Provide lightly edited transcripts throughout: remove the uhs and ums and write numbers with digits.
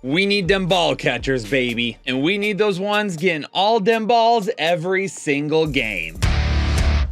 We need them ball catchers, baby. And we need those ones getting all them balls every single game.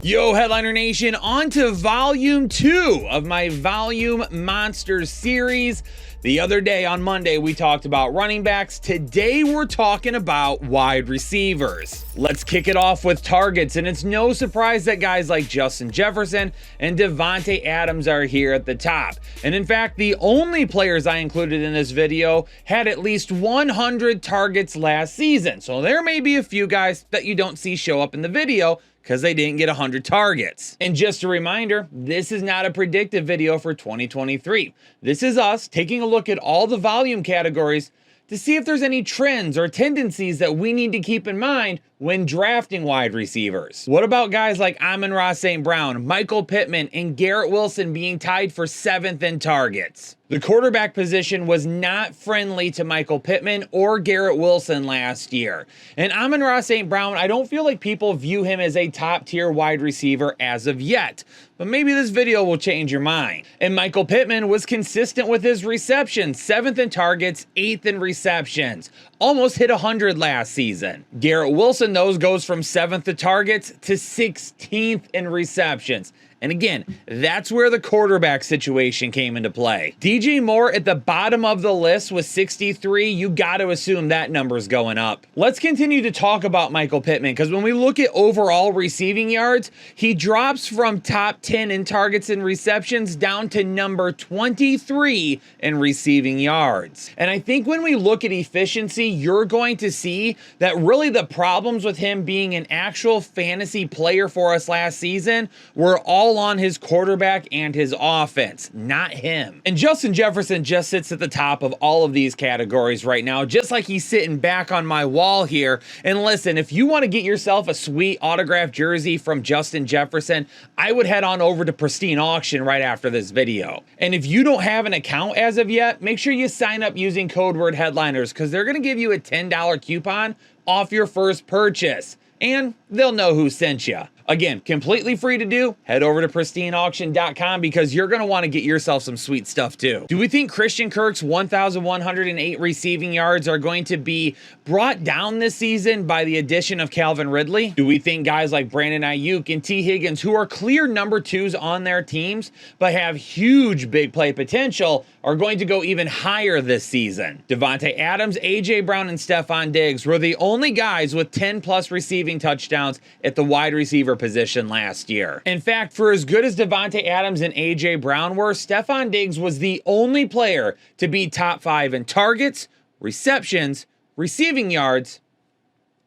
Yo, Headliner Nation, on to Volume 2 of my Volume Monsters series. The other day on Monday, we talked about running backs. Today, we're talking about wide receivers. Let's kick it off with targets, and it's no surprise that guys like Justin Jefferson and Davante Adams are here at the top. And in fact, the only players I included in this video had at least 100 targets last season. So there may be a few guys that you don't see show up in the video because they didn't get 100 targets. And just a reminder, this is not a predictive video for 2023. This is us taking a look at all the volume categories to see if there's any trends or tendencies that we need to keep in mind when drafting wide receivers. What about guys like Amon-Ra St. Brown, Michael Pittman, and Garrett Wilson being tied for 7th in targets? The quarterback position was not friendly to Michael Pittman or Garrett Wilson last year. And Amon-Ra St. Brown, I don't feel like people view him as a top-tier wide receiver as of yet. But maybe this video will change your mind. And Michael Pittman was consistent with his receptions, 7th in targets, 8th in receptions. Almost hit 100 last season. Garrett Wilson, though, goes from 7th in targets to 16th in receptions. And again, that's where the quarterback situation came into play. DJ Moore at the bottom of the list with 63. You got to assume that number's going up. Let's continue to talk about Michael Pittman, because when we look at overall receiving yards, he drops from top 10 in targets and receptions down to number 23 in receiving yards. And I think when we look at efficiency, you're going to see that really the problems with him being an actual fantasy player for us last season were all on his quarterback and his offense, not him. And Justin Jefferson just sits at the top of all of these categories right now, just like he's sitting back on my wall here. And listen, if you want to get yourself a sweet autographed jersey from Justin Jefferson, I would head on over to Pristine Auction right after this video. And if you don't have an account as of yet, make sure you sign up using code word headliners, because they're going to give you a $10 coupon off your first purchase. And they'll know who sent you. Again, completely free to do. Head over to pristineauction.com because you're going to want to get yourself some sweet stuff too. Do we think Christian Kirk's 1,108 receiving yards are going to be brought down this season by the addition of Calvin Ridley? Do we think guys like Brandon Ayuk and T. Higgins, who are clear number 2s on their teams but have huge big play potential, are going to go even higher this season? Davante Adams, A.J. Brown, and Stefon Diggs were the only guys with 10+ receiving touchdowns at the wide receiver position last year. In fact, for as good as Davante Adams and A.J. Brown were, Stefon Diggs was the only player to be top 5 in targets, receptions, receiving yards,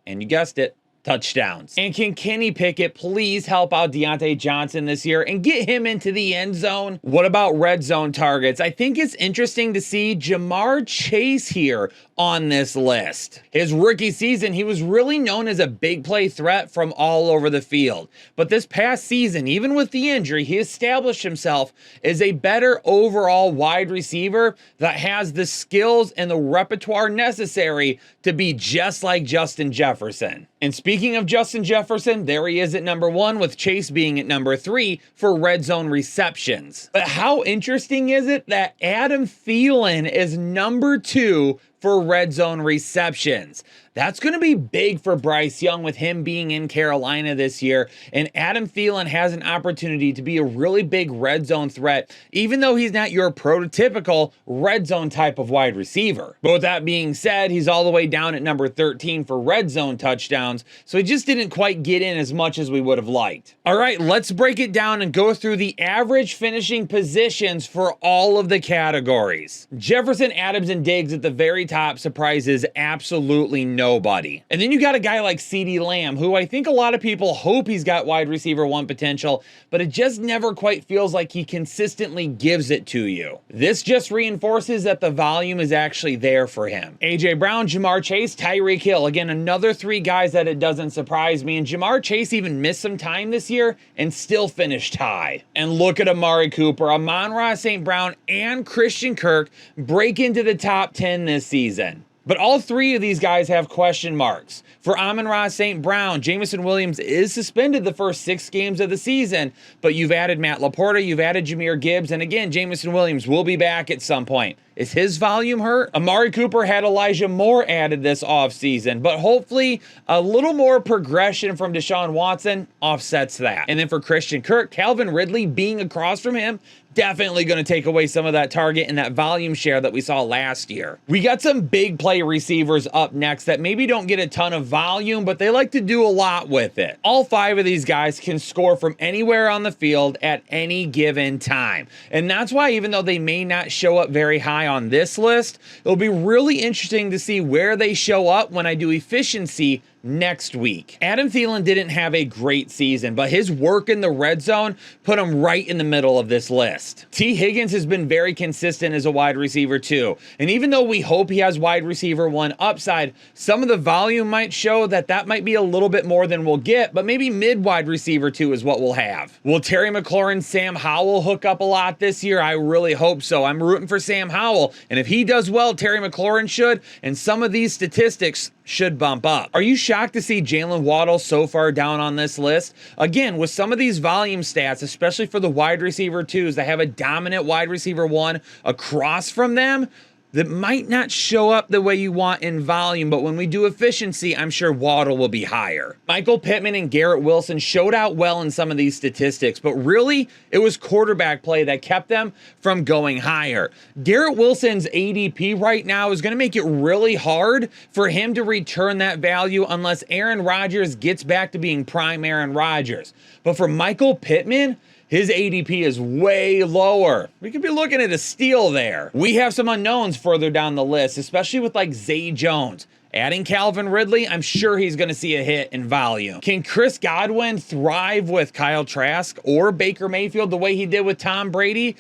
and you guessed it, touchdowns. And can Kenny Pickett please help out Deontay Johnson this year and get him into the end zone? What about red zone targets? I think it's interesting to see Ja'Marr Chase here on this list. His rookie season, he was really known as a big play threat from all over the field. But this past season, even with the injury, he established himself as a better overall wide receiver that has the skills and the repertoire necessary to be just like Justin Jefferson. And speaking of Justin Jefferson, there he is at number 1, with Chase being at number 3 for red zone receptions. But how interesting is it that Adam Thielen is number 2 for red zone receptions? That's going to be big for Bryce Young with him being in Carolina this year. And Adam Thielen has an opportunity to be a really big red zone threat, even though he's not your prototypical red zone type of wide receiver. But with that being said, he's all the way down at number 13 for red zone touchdowns. So he just didn't quite get in as much as we would have liked. All right, let's break it down and go through the average finishing positions for all of the categories. Jefferson, Adams, and Diggs at the very top surprises absolutely nobody. And then you got a guy like CeeDee Lamb, who I think a lot of people hope he's got wide receiver 1 potential, but it just never quite feels like he consistently gives it to you. This just reinforces that the volume is actually there for him. A.J. Brown, Ja'Marr Chase, Tyreek Hill. Again, another 3 guys that it doesn't surprise me. And Ja'Marr Chase even missed some time this year and still finished high. And look at Amari Cooper, Amon-Ra St. Brown, and Christian Kirk break into the top 10 this season. But all three of these guys have question marks. For Amon-Ra St. Brown, Jameson Williams is suspended the first 6 games of the season, but you've added Matt Laporta, you've added Jahmyr Gibbs, and again, Jameson Williams will be back at some point. Is his volume hurt? Amari Cooper had Elijah Moore added this offseason, but hopefully a little more progression from Deshaun Watson offsets that. And then for Christian Kirk, Calvin Ridley being across from him, definitely going to take away some of that target and that volume share that we saw last year. We got some big play receivers up next that maybe don't get a ton of volume, but they like to do a lot with it. All 5 of these guys can score from anywhere on the field at any given time. And that's why even though they may not show up very high on this list, it'll be really interesting to see where they show up when I do efficiency next week. Adam Thielen didn't have a great season, but his work in the red zone put him right in the middle of this list. T. Higgins has been very consistent as a wide receiver too. And even though we hope he has wide receiver 1 upside, some of the volume might show that might be a little bit more than we'll get, but maybe mid wide receiver 2 is what we'll have. Will Terry McLaurin, Sam Howell hook up a lot this year? I really hope so. I'm rooting for Sam Howell. And if he does well, Terry McLaurin should, and some of these statistics should bump up. Are you shocked to see Jalen Waddle so far down on this list? Again, with some of these volume stats, especially for the wide receiver 2s that have a dominant wide receiver 1 across from them, that might not show up the way you want in volume, but when we do efficiency, I'm sure Waddle will be higher. Michael Pittman and Garrett Wilson showed out well in some of these statistics, but really, it was quarterback play that kept them from going higher. Garrett Wilson's ADP right now is going to make it really hard for him to return that value unless Aaron Rodgers gets back to being prime Aaron Rodgers. But for Michael Pittman, his ADP is way lower. We could be looking at a steal there. We have some unknowns further down the list, especially with like Zay Jones. Adding Calvin Ridley, I'm sure he's going to see a hit in volume. Can Chris Godwin thrive with Kyle Trask or Baker Mayfield the way he did with Tom Brady?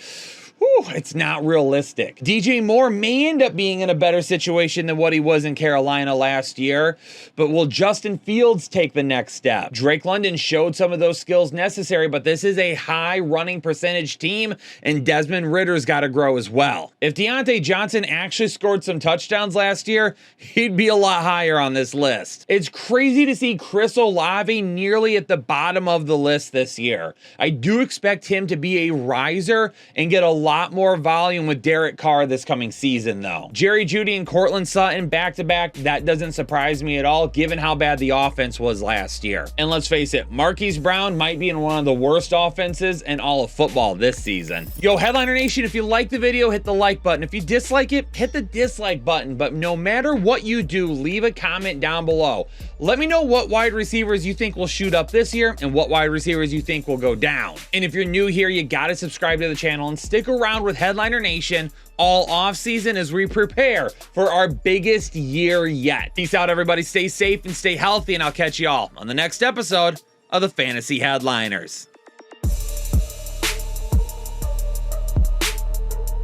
Whew, it's not realistic. DJ Moore may end up being in a better situation than what he was in Carolina last year, but will Justin Fields take the next step? Drake London showed some of those skills necessary, but this is a high running percentage team, and Desmond Ritter's got to grow as well. If Deontay Johnson actually scored some touchdowns last year, he'd be a lot higher on this list. It's crazy to see Chris Olave nearly at the bottom of the list this year. I do expect him to be a riser and get a lot more volume with Derek Carr this coming season though. Jerry Jeudy and Cortland Sutton back-to-back, that doesn't surprise me at all given how bad the offense was last year. And let's face it, Marquise Brown might be in one of the worst offenses in all of football this season. Yo, Headliner Nation, if you like the video, hit the like button. If you dislike it, hit the dislike button. But no matter what you do, leave a comment down below. Let me know what wide receivers you think will shoot up this year and what wide receivers you think will go down. And if you're new here, you gotta subscribe to the channel and stick around with Headliner Nation all off season as we prepare for our biggest year yet. Peace out, everybody. Stay safe and stay healthy, and I'll catch y'all on the next episode of the Fantasy Headliners.